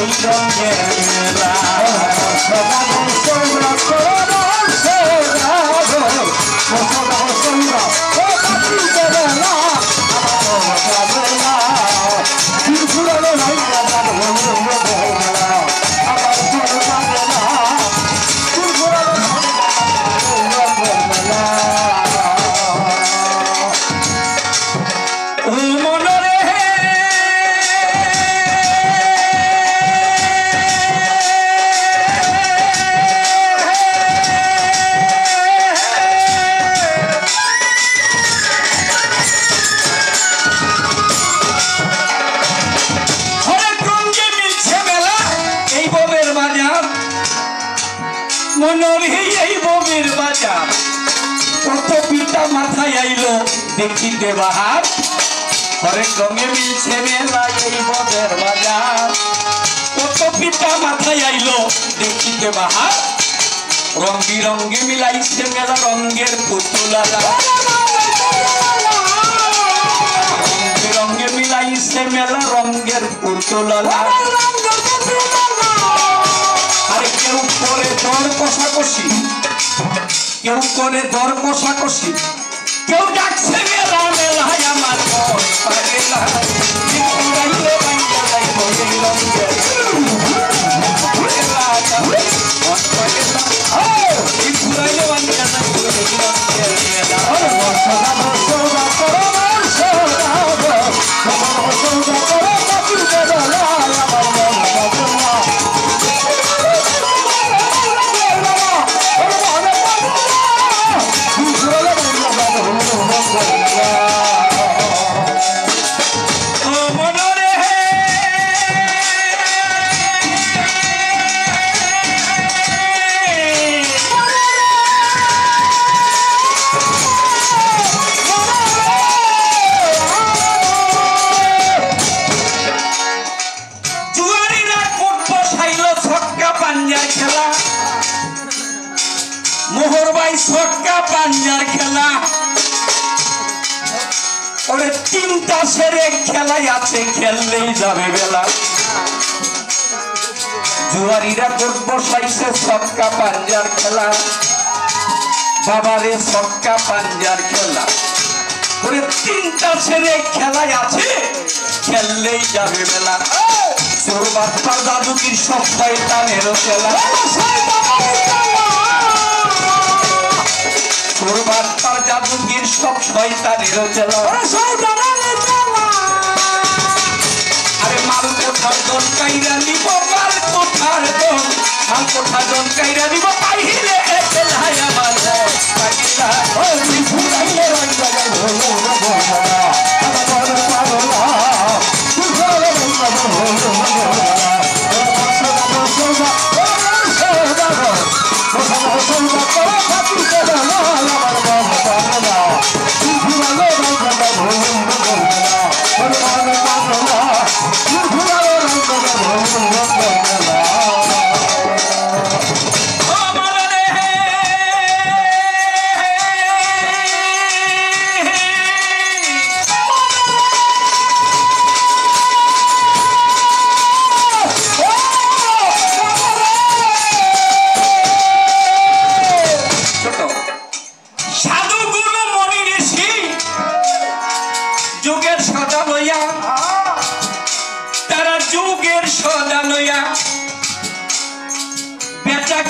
রঙের মেলা মাথায় আইলো দেখিতে বাহার হরেক রঙে মিলছে মেলা এই বদের বাজার কত পিতা মাথায় আইলো দেখিতে বাহার রং বিরঙ্গে মিলাইছে মেলা রঙের পুতুলালা রং বিরঙ্গে মিলাইছে মেলা রঙের পুতুলালা আরে কেউ করে দর কষাকষি কেউ করে দর কষাকষি কেউ ডাকছে মেলা মেলায় আমার পাগেলা ঘুরাইলে বাইরে যাইব এই রঙের ঘুরাইলে বাইরে যাইব এই রঙের মেলা মোহর ভাই ছক্কা পাঞ্জার খেলা ওরে তিনটা সেরে খেলাই আছে খেললেই যাবে বেলা জুয়ারিরা কোট বসাইছে ছক্কা পাঞ্জার খেলা বাবারে ছক্কা পাঞ্জার খেলা ওরে তিনটা সেরে খেলাই আছে খেললেই যাবে বেলা চোর বাচ্চার দাদুকির সব শয়তানেরও খেলা চোর বাচ্চার জাদুকির সব শয়তানেরও খেলা আরে মাল কোঠার দন কাইরা নিব মাল কোঠার দন মাল কোঠার দন কাইরা নিব পাইলে খেলায় আমার পাগিলা ওই ফুরাইলে রইলা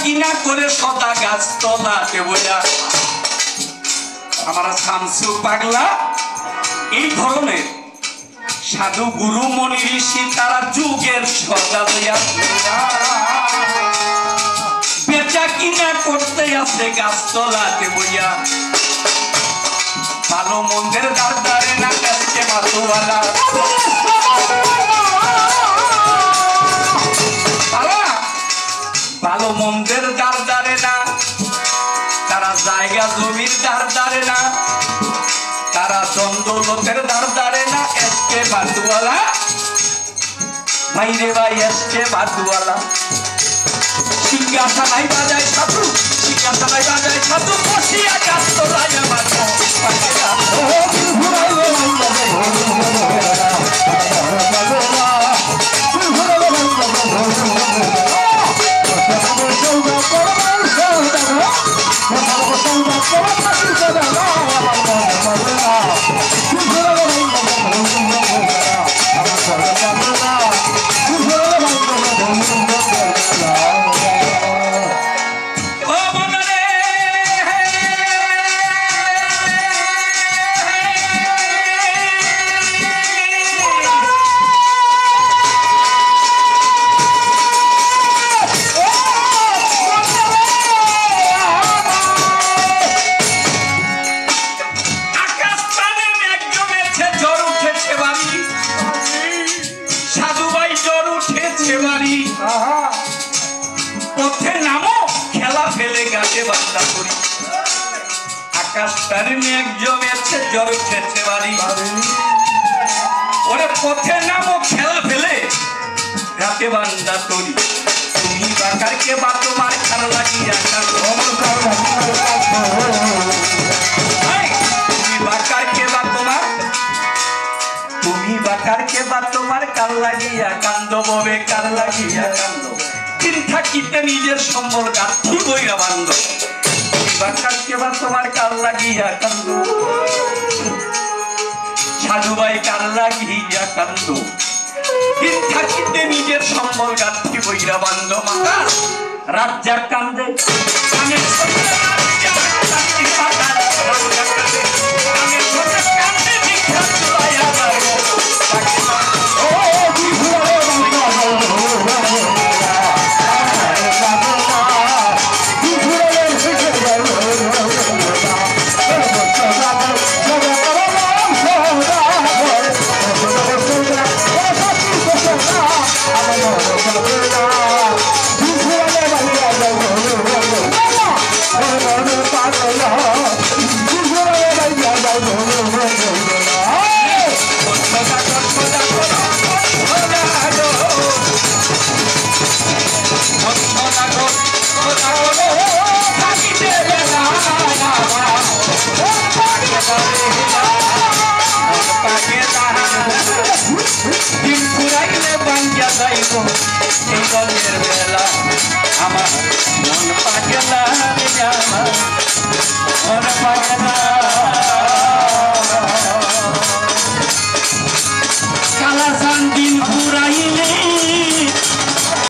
কিনা করে সদা গাছ তলাতে বইয়া আমার শামসু পাগলা এই ধরনের সাধু গুরু মনি ঋষি তারা যুগের সদা লইয়া বেচা কিনা করতে আছে গাছ তলাতে বইয়া ভালো মন্দের দাঁড় দাঁড়ে না কাছে মাতুয়ালা ভালো মন্দের দাঁড় দাঁড়ে না তারা জায়গা জমির দাঁড় দাঁড়ে না তারা দ্বন্দ্বলতের দাঁড় দাঁড়ে না এসকে বাদুয়ালা ভাইরে ভাই এসকে বাদুয়ালা সিংহাসনাই বাজায় সাধু সিংহাসনাই বাজায় সাধু বসিয়া গাছ তোলায় আমার পাগলা আকাশটার মেঘ জমেছে জ্বর উঠেছে বাড়ি ওরে পথে নামো খেলা ফেলে রাতে বান্দা তরি তুমি বাকার কে বা তোমার খার লাগিয়া তুমি বাকার কে বা তোমার তুমি বাকার কে বা তোমার কার লাগিয়া কান্দ ববে কার লাগিয়া কান্দ দিন থাকিতে নিজের সম্বল গাথি বইরা বান্ধ তুমি বাকার কে বা তোমার কার লাগিয়া কান্দ সাধু ভাই কার লাগিয়া কান্দ দিন থাকিতে নিজের সম্বল গাথি বইরা বান্ধ মাতা রাজ্জাক কান্দে আমি ছোট রাজ্জাক কান্দি পাতাল রাজ্জাক কান্দে আমি ছোট